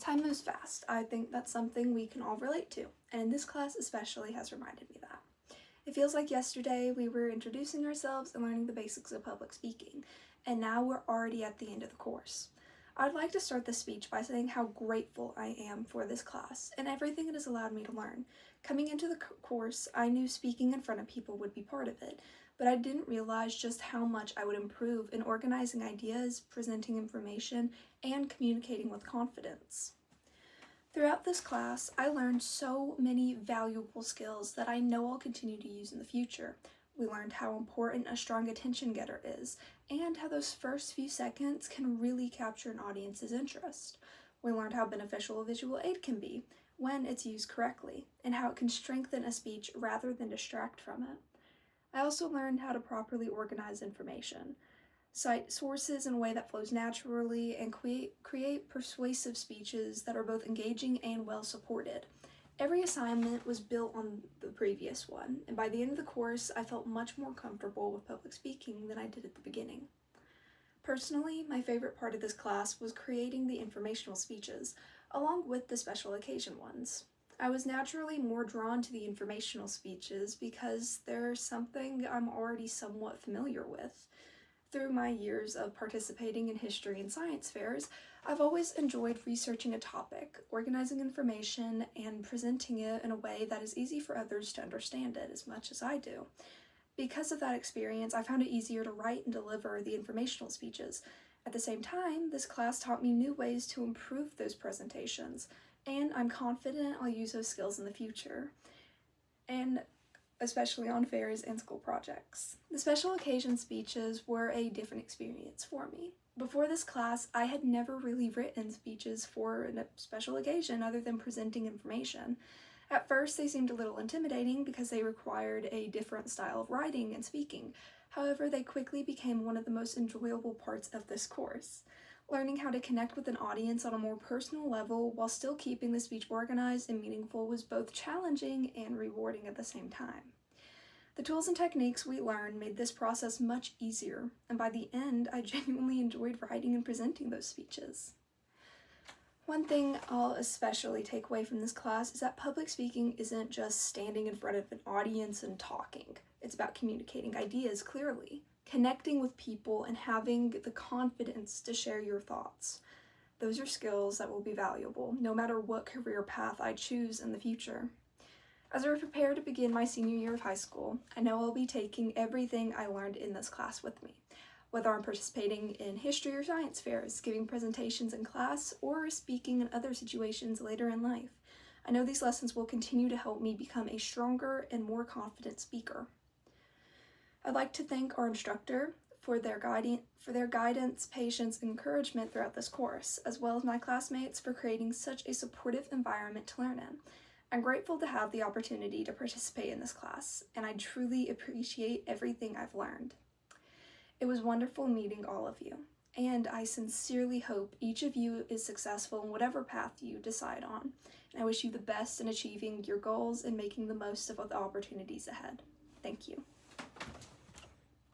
Time moves fast. I think that's something we can all relate to, and in this class especially has reminded me that. It feels like yesterday we were introducing ourselves and learning the basics of public speaking, and now we're already at the end of the course. I'd like to start this speech by saying how grateful I am for this class and everything it has allowed me to learn. Coming into the course, I knew speaking in front of people would be part of it, but I didn't realize just how much I would improve in organizing ideas, presenting information, and communicating with confidence. Throughout this class, I learned so many valuable skills that I know I'll continue to use in the future. We learned how important a strong attention getter is, and how those first few seconds can really capture an audience's interest. We learned how beneficial a visual aid can be when it's used correctly, and how it can strengthen a speech rather than distract from it. I also learned how to properly organize information, cite sources in a way that flows naturally, and create persuasive speeches that are both engaging and well supported. Every assignment was built on the previous one, and by the end of the course, I felt much more comfortable with public speaking than I did at the beginning. Personally, my favorite part of this class was creating the informational speeches, along with the special occasion ones. I was naturally more drawn to the informational speeches because they're something I'm already somewhat familiar with. Through my years of participating in history and science fairs, I've always enjoyed researching a topic, organizing information, and presenting it in a way that is easy for others to understand it as much as I do. Because of that experience, I found it easier to write and deliver the informational speeches. At the same time, this class taught me new ways to improve those presentations, and I'm confident I'll use those skills in the future, and especially on fairs and school projects. The special occasion speeches were a different experience for me. Before this class, I had never really written speeches for a special occasion other than presenting information. At first, they seemed a little intimidating because they required a different style of writing and speaking. However, they quickly became one of the most enjoyable parts of this course. Learning how to connect with an audience on a more personal level while still keeping the speech organized and meaningful was both challenging and rewarding at the same time. The tools and techniques we learned made this process much easier, and by the end, I genuinely enjoyed writing and presenting those speeches. One thing I'll especially take away from this class is that public speaking isn't just standing in front of an audience and talking. It's about communicating ideas clearly, connecting with people, and having the confidence to share your thoughts. Those are skills that will be valuable, no matter what career path I choose in the future. As I prepare to begin my senior year of high school, I know I'll be taking everything I learned in this class with me. Whether I'm participating in history or science fairs, giving presentations in class, or speaking in other situations later in life, I know these lessons will continue to help me become a stronger and more confident speaker. I'd like to thank our instructor for their guidance, patience, and encouragement throughout this course, as well as my classmates for creating such a supportive environment to learn in. I'm grateful to have the opportunity to participate in this class, and I truly appreciate everything I've learned. It was wonderful meeting all of you, and I sincerely hope each of you is successful in whatever path you decide on. And I wish you the best in achieving your goals and making the most of the opportunities ahead. Thank you.